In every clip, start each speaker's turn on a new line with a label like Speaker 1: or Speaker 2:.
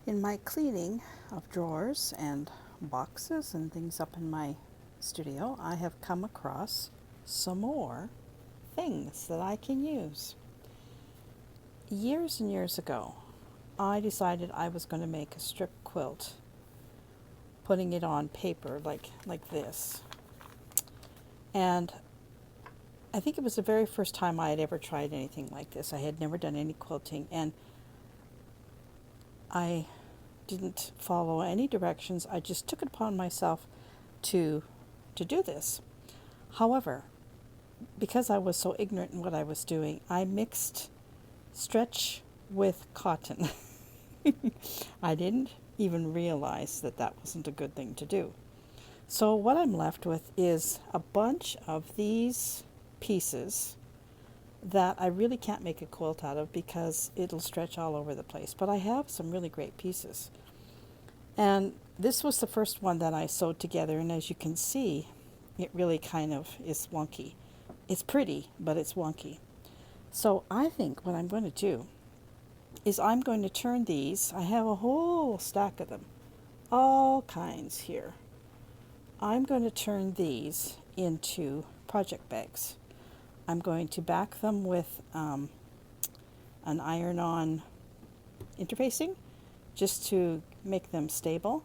Speaker 1: In my cleaning of drawers and boxes and things up in my studio, I have come across some more things that I can use. Years and years ago, I decided I was going to make a strip quilt, putting it on paper like this. And I think it was the very first time I had ever tried anything like this. I had never done any quilting, and I didn't follow any directions. I just took it upon myself to do this. However, because I was so ignorant in what I was doing, I mixed stretch with cotton. I didn't even realize that that wasn't a good thing to do. So what I'm left with is a bunch of these pieces that I really can't make a quilt out of because it'll stretch all over the place. But I have some really great pieces. And this was the first one that I sewed together, and as you can see, it really kind of is wonky. It's pretty, but it's wonky. So I think what I'm going to do is I'm going to turn these. I have a whole stack of them, all kinds here. I'm going to turn these into project bags. I'm going to back them with an iron-on interfacing just to make them stable.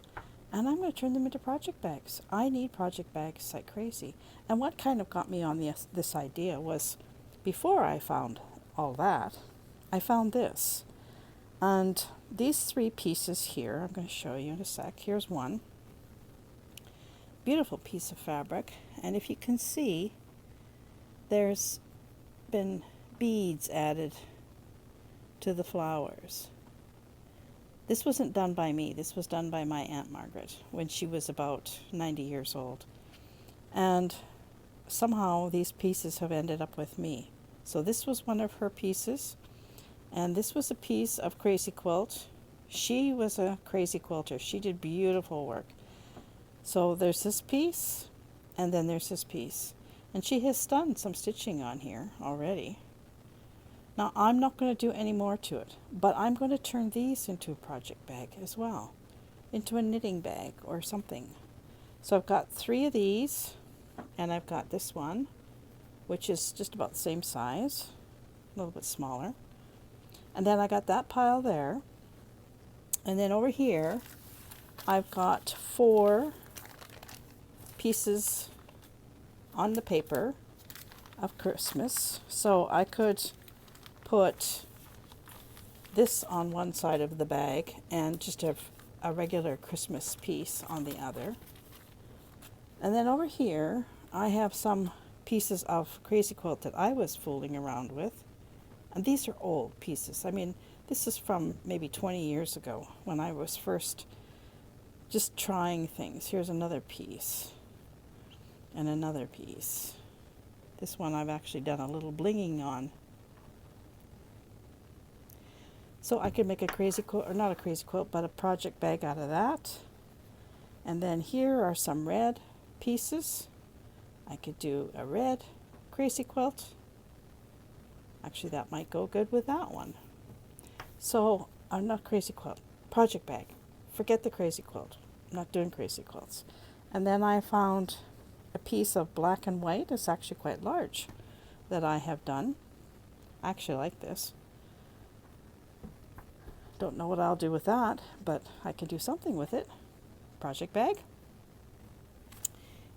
Speaker 1: And I'm going to turn them into project bags. I need project bags like crazy. And what kind of got me on this idea was before I found all that, I found this. And these three pieces here, I'm going to show you in a sec. Here's one. Beautiful piece of fabric. And if you can see, there's been beads added to the flowers. This wasn't done by me. This was done by my Aunt Margaret when she was about 90 years old. And somehow these pieces have ended up with me. So this was one of her pieces. And this was a piece of Crazy Quilt. She was a crazy quilter. She did beautiful work. So there's this piece, and then there's this piece. And she has done some stitching on here already. Now, I'm not going to do any more to it, but I'm going to turn these into a project bag as well, into a knitting bag or something. So I've got three of these, and I've got this one, which is just about the same size, a little bit smaller. And then I got that pile there. And then over here, I've got 4 pieces on the paper of Christmas. So I could put this on one side of the bag and just have a regular Christmas piece on the other. And then over here, I have some pieces of Crazy Quilt that I was fooling around with. And these are old pieces. I mean, this is from maybe 20 years ago when I was first just trying things. Here's another piece and another piece. This one I've actually done a little blinging on. So I could make a crazy quilt, or not a crazy quilt, but a project bag out of that. And then here are some red pieces. I could do a red crazy quilt. Actually, that might go good with that one. So, I'm not crazy quilt. Project bag. Forget the crazy quilt. I'm not doing crazy quilts. And then I found a piece of black and white. It's actually quite large that I have done. I actually like this. Don't know what I'll do with that, but I can do something with it. Project bag.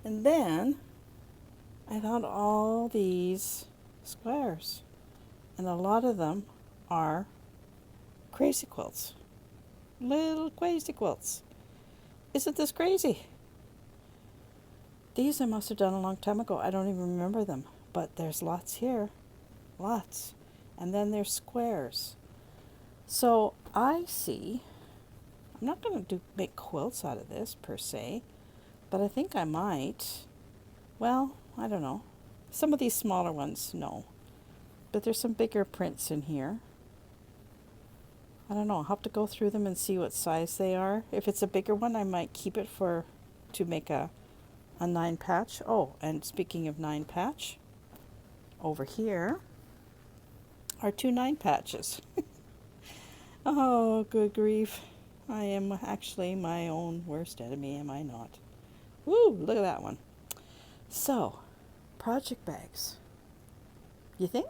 Speaker 1: And then I found all these squares. And a lot of them are crazy quilts. Little crazy quilts. Isn't this crazy? These I must have done a long time ago. I don't even remember them. But there's lots here. Lots. And then there's squares. So I see, I'm not going to make quilts out of this per se, but I think I might. Well, I don't know. Some of these smaller ones, no. But there's some bigger prints in here. I don't know. I'll have to go through them and see what size they are. If it's a bigger one, I might keep it to make a 9 patch. Oh, and speaking of 9 patch, over here are 2 9 patches. Oh, good grief. I am actually my own worst enemy, am I not? Woo, look at that one. So, project bags. You think?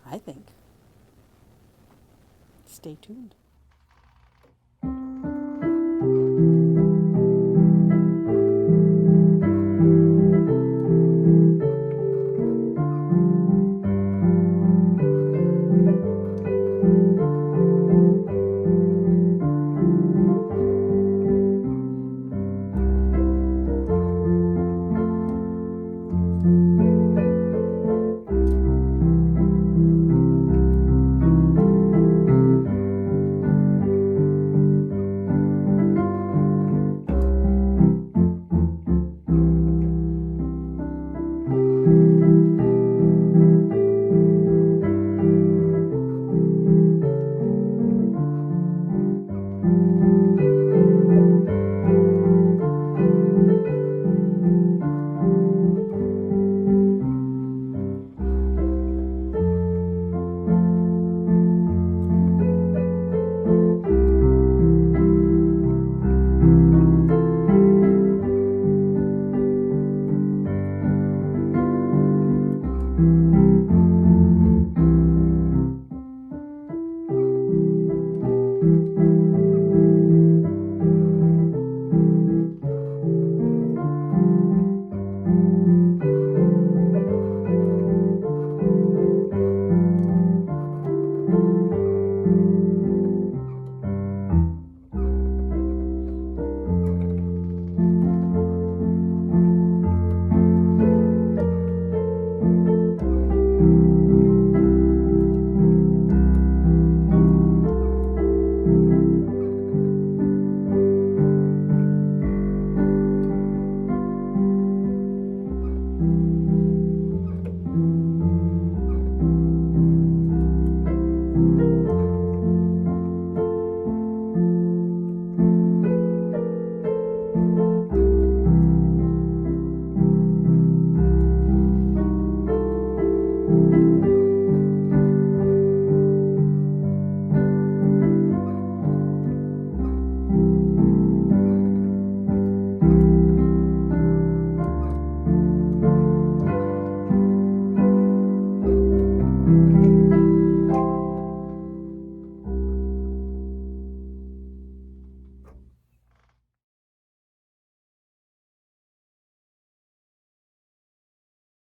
Speaker 1: I think. Stay tuned.